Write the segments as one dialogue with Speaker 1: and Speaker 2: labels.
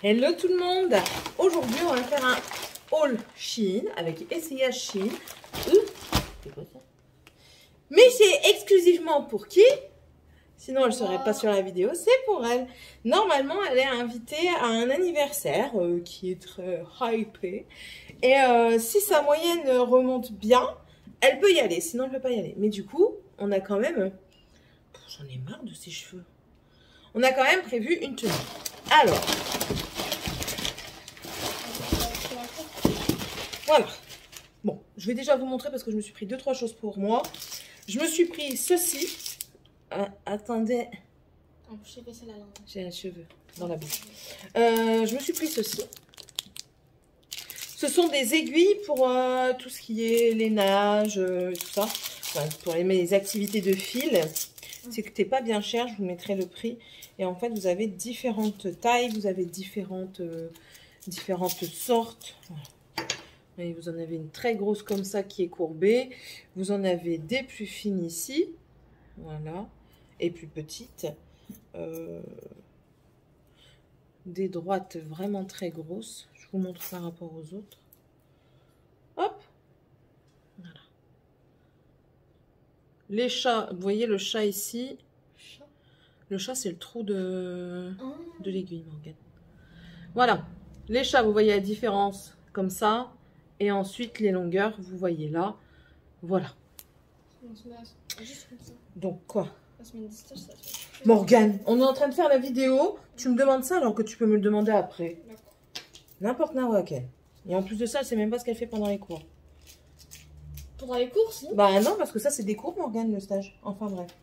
Speaker 1: Hello tout le monde. Aujourd'hui on va faire un haul Shein avec essayage Shein. C'est quoi ça? Mais c'est exclusivement pour qui? Sinon elle ne serait pas sur la vidéo. C'est pour elle. Normalement elle est invitée à un anniversaire qui est très hypé. Et si sa moyenne remonte bien, elle peut y aller. Sinon elle ne peut pas y aller. Mais du coup on a quand même... J'en ai marre de ses cheveux. On a quand même prévu une tenue. Alors... Voilà. Bon, je vais déjà vous montrer parce que je me suis pris 2-3 choses pour moi. Je me suis pris ceci. Attendez. J'ai un cheveu dans la bouche. Je me suis pris ceci. Ce sont des aiguilles pour tout ce qui est les nages, tout ça. Enfin, pour mes activités de fil. C'est que t'es pas bien cher, je vous mettrai le prix. Et en fait, vous avez différentes tailles, vous avez différentes sortes. Voilà. Et vous en avez une très grosse comme ça qui est courbée. Vous en avez des plus fines ici. Voilà. Et plus petites. Des droites vraiment très grosses. Je vous montre par rapport aux autres. Hop. Voilà. Les chats, vous voyez le chat ici. Le chat, c'est le trou de l'aiguille, Morgane. Voilà. Les chats, vous voyez la différence comme ça. Et ensuite, les longueurs, vous voyez là. Voilà. Donc, quoi? Morgane, on est en train de faire la vidéo. Tu me demandes ça alors que tu peux me le demander après. N'importe laquelle. Et en plus de ça, elle sait même pas ce qu'elle fait pendant les cours.
Speaker 2: Pendant les cours, si?
Speaker 1: Bah non, parce que ça, c'est des cours, Morgane, le stage. Enfin, bref.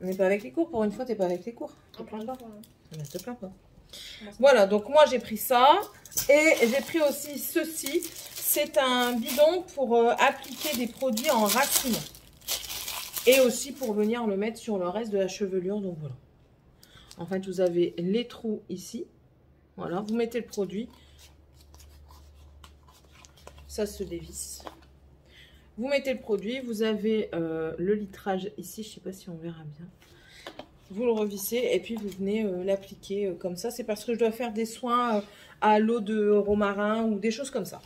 Speaker 1: On n'est pas avec les cours. Pour une fois, t'es pas avec les cours. Te plains pas. Te plains pas. Voilà, donc moi, j'ai pris ça. Et j'ai pris aussi ceci. C'est un bidon pour appliquer des produits en racine. Et aussi pour venir le mettre sur le reste de la chevelure. Donc voilà. En fait, vous avez les trous ici. Voilà, vous mettez le produit. Ça se dévisse. Vous mettez le produit. Vous avez le litrage ici. Je ne sais pas si on verra bien. Vous le revissez et puis vous venez l'appliquer comme ça. C'est parce que je dois faire des soins à l'eau de romarin ou des choses comme ça.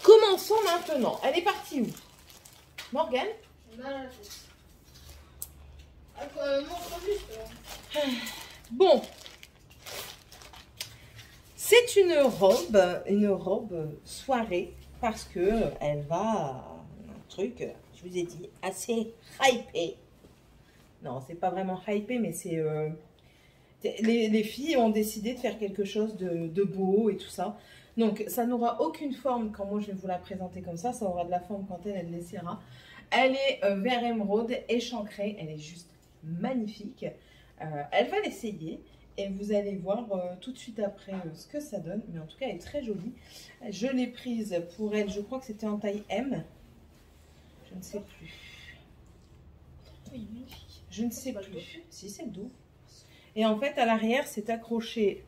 Speaker 1: Commençons maintenant. Elle est partie où? Morgane? Bon. C'est une robe soirée parce que elle va un truc, je vous ai dit, assez hypé. Non, c'est pas vraiment hypé, mais c'est... les filles ont décidé de faire quelque chose de beau et tout ça. Donc, ça n'aura aucune forme quand moi je vais vous la présenter comme ça. Ça aura de la forme quand elle l'essaiera. Elle est vert émeraude, échancrée. Elle est juste magnifique. Elle va l'essayer et vous allez voir tout de suite après ce que ça donne. Mais en tout cas, elle est très jolie. Je l'ai prise pour elle. Je crois que c'était en taille M. Je ne sais plus.
Speaker 2: Oui, magnifique.
Speaker 1: Je ne sais plus. Si, c'est le dos. Et en fait, à l'arrière, c'est accroché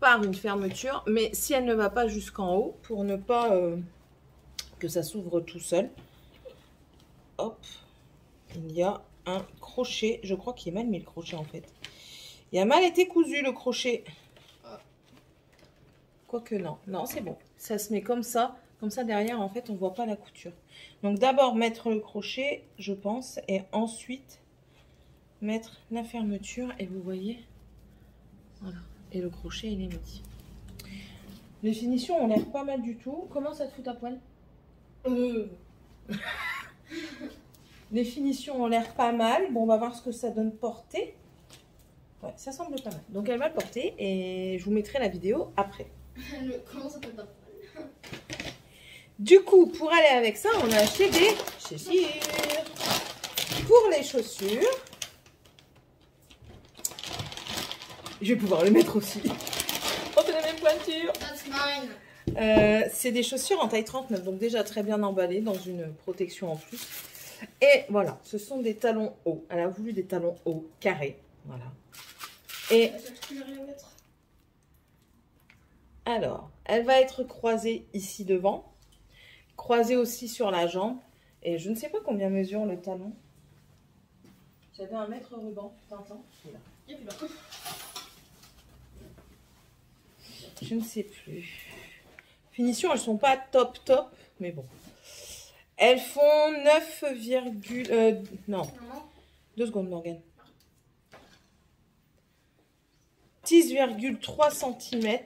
Speaker 1: par une fermeture. Mais si elle ne va pas jusqu'en haut, pour ne pas que ça s'ouvre tout seul, hop, il y a un crochet. Je crois qu'il est mal mis le crochet en fait. Il a mal été cousu le crochet. Quoique non. Non, c'est bon. Ça se met comme ça. Comme ça, derrière, en fait, on ne voit pas la couture. Donc, d'abord, mettre le crochet, je pense. Et ensuite... mettre la fermeture et vous voyez, voilà, et le crochet il est mis. Les finitions ont l'air pas mal du tout. Comment ça te fout à poil? Les finitions ont l'air pas mal. Bon, on va voir ce que ça donne portée. Ouais, ça semble pas mal. Donc elle va le porter et je vous mettrai la vidéo après.
Speaker 2: Comment ça peut être?
Speaker 1: Du coup, pour aller avec ça, on a acheté des chaussures. Pour les chaussures, je vais pouvoir le mettre aussi. On fait la même pointure. C'est des chaussures en taille 39, donc déjà très bien emballées dans une protection en plus. Et voilà, ce sont des talons hauts. Elle a voulu des talons hauts carrés. Voilà. Et alors, elle va être croisée ici devant, croisée aussi sur la jambe. Et je ne sais pas combien mesure le talon. J'avais un mètre ruban, Tintin.
Speaker 2: Il y a plus là.
Speaker 1: Je ne sais plus. Finition, elles sont pas top, mais bon. Elles font 9, non.
Speaker 2: Maman,
Speaker 1: 2 secondes, Morgane. 10,3 cm.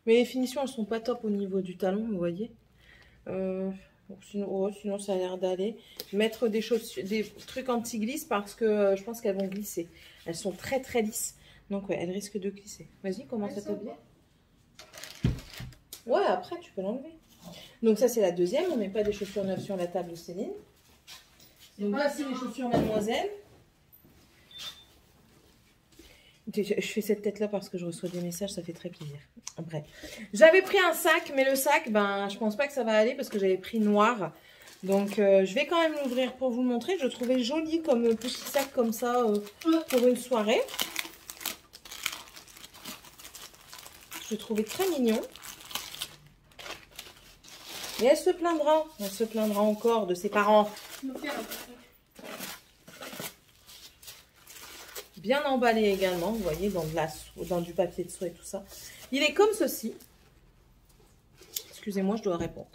Speaker 1: Mais les finitions, elles sont pas top au niveau du talon, vous voyez. Sinon, ça a l'air d'aller. Mettre des chaussures, des trucs anti-glisse parce que je pense qu'elles vont glisser. Elles sont très très lisses. Donc, ouais, elles risquent de glisser. Vas-y, commence à t'habiller. Ouais, après, tu peux l'enlever. Donc, ça, c'est la deuxième. On ne met pas des chaussures neuves sur la table de Céline. Donc, voici les chaussures Mademoiselle. Je fais cette tête-là parce que je reçois des messages, ça fait très plaisir. Après, j'avais pris un sac, mais le sac, ben, je pense pas que ça va aller parce que j'avais pris noir. Donc, je vais quand même l'ouvrir pour vous le montrer. Je le trouvais joli comme petit sac comme ça pour une soirée. Je le trouvais très mignon. Et elle se plaindra encore de ses parents. Bien emballé également, vous voyez, dans du papier de soie et tout ça. Il est comme ceci. Excusez-moi, je dois répondre.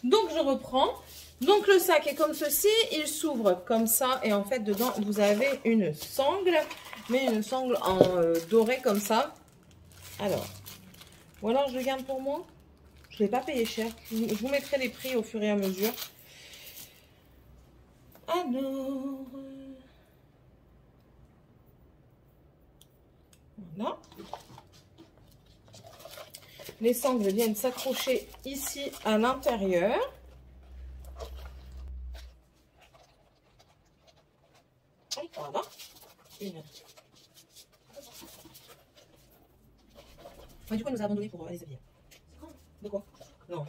Speaker 1: Donc, je reprends. Donc, le sac est comme ceci. Il s'ouvre comme ça. Et en fait, dedans, vous avez une sangle. Mais une sangle en doré comme ça. Alors, ou alors je le garde pour moi. Je ne l'ai pas payé cher. Je vous mettrai les prix au fur et à mesure. Alors... Voilà. Les sangles viennent s'accrocher ici à l'intérieur. Voilà. Une. Ouais, du coup, elle nous a abandonné pour les habiller. De quoi? Non.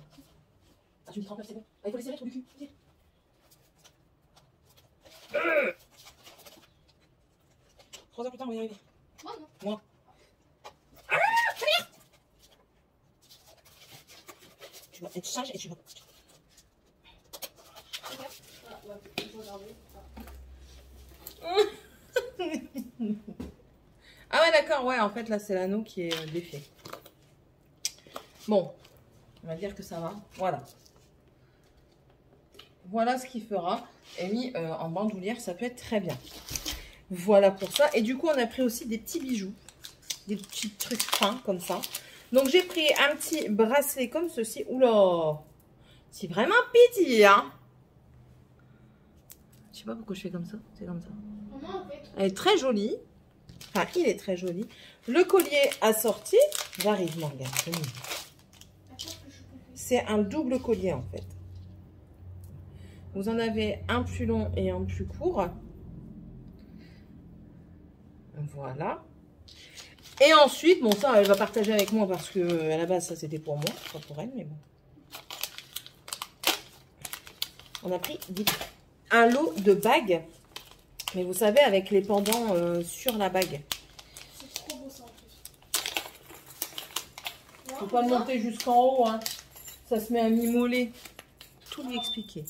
Speaker 1: Ah, tu me 39, c'est bon. Ah, il faut les serrer, trop du cul. 3 heures plus tard, on va y arriver. Moi. Ah, tu vas être sage et tu vas... Ah ouais, d'accord, ouais, en fait, là, c'est l'anneau qui est défait. Bon, on va dire que ça va. Voilà. Voilà ce qu'il fera. Et mis en bandoulière, ça peut être très bien. Voilà pour ça. Et du coup, on a pris aussi des petits bijoux. Des petits trucs fins, comme ça. Donc, j'ai pris un petit bracelet comme ceci. Oula! C'est vraiment petit, hein? Je sais pas pourquoi je fais comme ça. C'est comme ça. Elle est très jolie. Enfin, il est très joli. Le collier assorti. J'arrive, Morgane. C'est un double collier, en fait. Vous en avez un plus long et un plus court. Voilà. Et ensuite, bon, ça, elle va partager avec moi parce que à la base, ça, c'était pour moi. Pas pour elle, mais bon. On a pris un lot de bagues. Mais vous savez, avec les pendants sur la bague.
Speaker 2: C'est trop beau ça en plus.
Speaker 1: Faut pas le monter jusqu'en haut, hein. Ça se met à mimmoler. Tout lui expliquer.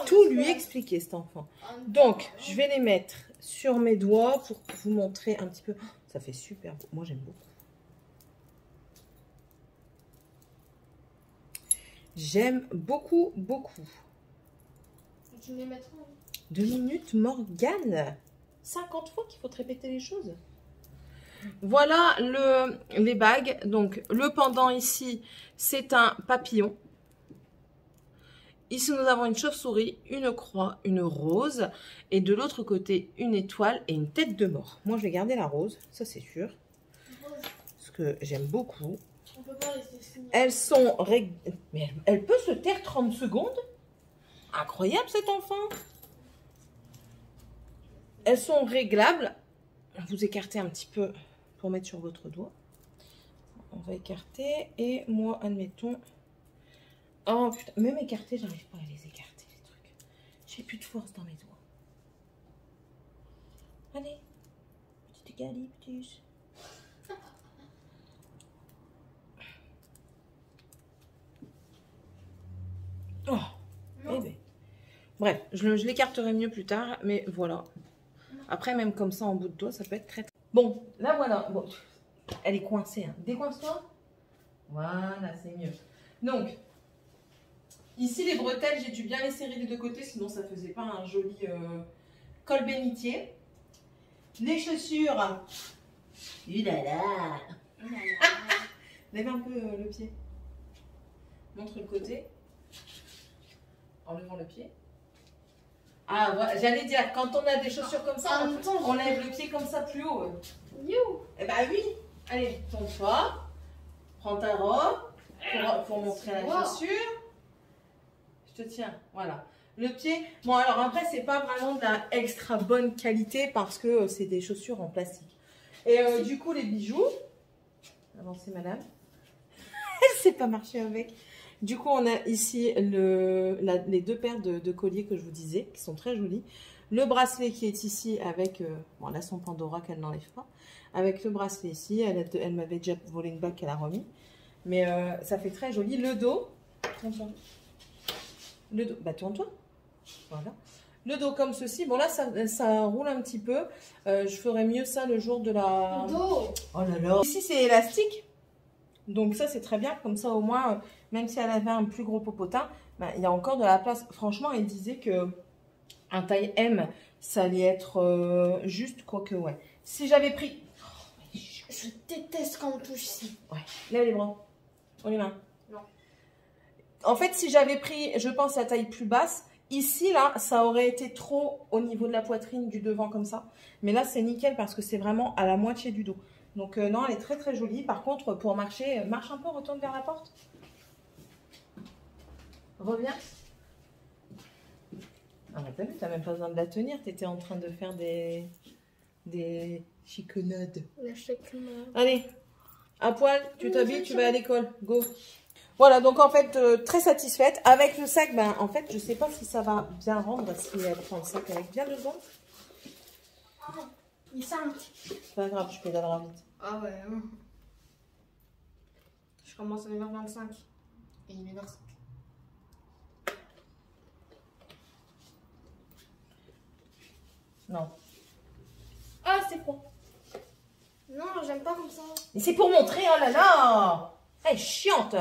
Speaker 1: Tout lui expliquer, cet enfant. Donc, je vais les mettre sur mes doigts pour vous montrer un petit peu. Ça fait super beau. Moi, j'aime beaucoup. J'aime beaucoup, beaucoup.
Speaker 2: Tu me les mettras.
Speaker 1: 2 minutes, Morgane. 50 fois qu'il faut te répéter les choses. Voilà les bagues. Donc, le pendant ici, c'est un papillon. Ici, nous avons une chauve-souris, une croix, une rose. Et de l'autre côté, une étoile et une tête de mort. Moi, je vais garder la rose, ça c'est sûr. Parce que j'aime beaucoup.
Speaker 2: On peut pas rester signer.
Speaker 1: Elles sont... Mais elle peut se taire 30 secondes. Incroyable, cet enfant. Elles sont réglables. Vous écartez un petit peu pour mettre sur votre doigt. On va écarter. Et moi, admettons... Oh putain, même écarter, j'arrive pas à les écarter, les trucs. J'ai plus de force dans mes doigts. Allez, petite eucalyptus. Oh, eh ben. Bref, je l'écarterai mieux plus tard, mais voilà. Après, même comme ça, en bout de doigt, ça peut être très... Bon, là, voilà. Bon, Elle est coincée. Hein. Décoince-toi. Voilà, c'est mieux. Donc, ici, les bretelles, j'ai dû bien les serrer des deux côtés, sinon ça faisait pas un joli col bénitier. Les chaussures. Lève un peu le pied. Montre le côté. En levant le pied. Ah, voilà, j'allais dire, quand on a des chaussures comme ça, on lève le pied comme ça plus haut. Eh ben oui. Allez, tourne-toi. Prends ta robe pour montrer la chaussure. Je te tiens, voilà. Le pied, bon alors après, c'est pas vraiment de la extra bonne qualité parce que c'est des chaussures en plastique. Et du coup, les bijoux. Avancez, madame. Elle sait pas marcher avec. Du coup, on a ici les deux paires de colliers que je vous disais, qui sont très jolis. Le bracelet qui est ici avec, bon là son Pandora qu'elle n'enlève pas. Avec le bracelet ici, elle m'avait déjà volé une bague qu'elle a remis. Mais ça fait très joli. Le dos, le dos, bah tourne-toi. Voilà. Le dos comme ceci. Bon là, ça roule un petit peu. Je ferai mieux ça le jour de la...
Speaker 2: Le dos.
Speaker 1: Oh là là. Ici, c'est élastique. Donc ça, c'est très bien. Comme ça, au moins, même si elle avait un plus gros popotin, bah, il y a encore de la place. Franchement, elle disait que un taille M, ça allait être juste, quoique, ouais. Si j'avais pris...
Speaker 2: Je déteste quand on touche ici.
Speaker 1: Ouais, lève les bras. Oh les mains.
Speaker 2: Non.
Speaker 1: En fait, si j'avais pris, je pense, la taille plus basse, ici, là, ça aurait été trop au niveau de la poitrine, du devant, comme ça. Mais là, c'est nickel parce que c'est vraiment à la moitié du dos. Donc, non, elle est très, très jolie. Par contre, pour marcher, marche un peu, retourne vers la porte. Reviens. Ah, bah, t'as vu, t'as même pas besoin de la tenir. T'étais en train de faire des chicanades.
Speaker 2: La chicanade.
Speaker 1: Allez, à poil, tu t'habilles, tu vas à l'école. Go. Voilà, donc en fait, très satisfaite. Avec le sac, ben, en fait, je sais pas si ça va bien rendre si elle prend le sac avec bien dedans.
Speaker 2: Il est 5.
Speaker 1: C'est pas grave, je pédalerai vite.
Speaker 2: Ah ouais. Je commence à 9h25. Et il est 9h05.
Speaker 1: Non. Ah, c'est quoi?
Speaker 2: Non, j'aime pas comme ça.
Speaker 1: Mais c'est pour montrer, oh là là! Elle est chiante!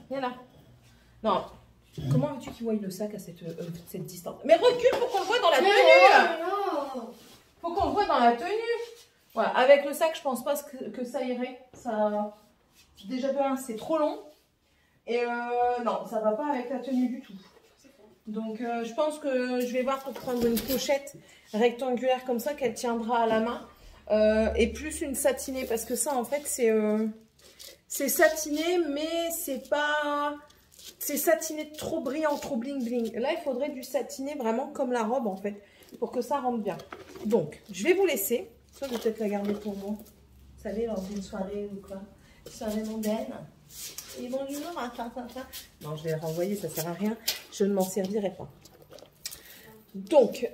Speaker 1: Viens là. Non. Comment veux-tu qu'il voie le sac à cette distance? Mais recule pour qu'on le voit dans la tenue!
Speaker 2: Non.
Speaker 1: Faut qu'on le voit dans la tenue! Voilà, avec le sac, je pense pas que ça irait. Ça... Déjà de 1, c'est trop long. Et non, ça va pas avec la tenue du tout. Donc je pense que je vais voir pour prendre une pochette rectangulaire comme ça qu'elle tiendra à la main. Et plus une satinée, parce que ça en fait c'est satiné, mais c'est pas... C'est satiné trop brillant, trop bling bling. Là, il faudrait du satiné vraiment comme la robe en fait, pour que ça rentre bien. Donc, je vais vous laisser. Ça, je vais peut-être la garder pour moi. Vous savez, dans une soirée ou quoi. Soirée mondaine. Et bonjour, non, je vais la renvoyer, ça sert à rien. Je ne m'en servirai pas. Donc,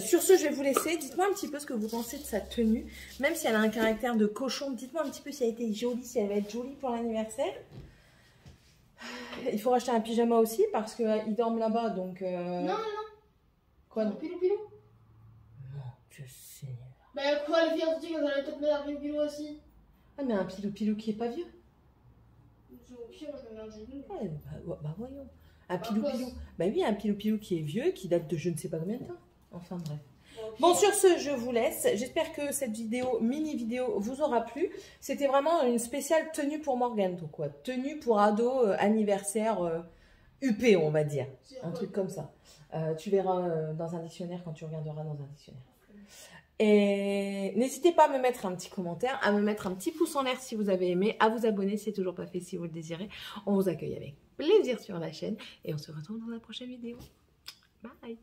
Speaker 1: sur ce, je vais vous laisser. Dites-moi un petit peu ce que vous pensez de sa tenue. Même si elle a un caractère de cochon, dites-moi un petit peu si elle a été jolie, si elle va être jolie pour l'anniversaire. Il faut racheter un pyjama aussi parce qu'ils dorment là-bas, donc...
Speaker 2: Non.
Speaker 1: Quoi, non?
Speaker 2: Pilou pilou.
Speaker 1: Non, je sais.
Speaker 2: Bah quoi, les filles ont dit qu'elles allaient peut-être mettre un pilou pilou aussi.
Speaker 1: Ah, mais un pilou-pilou qui est pas vieux.
Speaker 2: Au pire, moi je me mets un jean.
Speaker 1: Ouais, bah voyons. Un pilou-pilou. Bah oui, un pilou-pilou qui est vieux, qui date de je ne sais pas combien de temps. Enfin bref. Bon, sur ce, je vous laisse. J'espère que cette vidéo, mini-vidéo, vous aura plu. C'était vraiment une spéciale tenue pour Morgane. Donc, quoi. Tenue pour ado, anniversaire UP, on va dire. Un truc comme ça. Tu verras dans un dictionnaire quand tu regarderas dans un dictionnaire. Et n'hésitez pas à me mettre un petit commentaire, à me mettre un petit pouce en l'air si vous avez aimé, à vous abonner si c'est toujours pas fait si vous le désirez. On vous accueille avec plaisir sur la chaîne et on se retrouve dans la prochaine vidéo. Bye!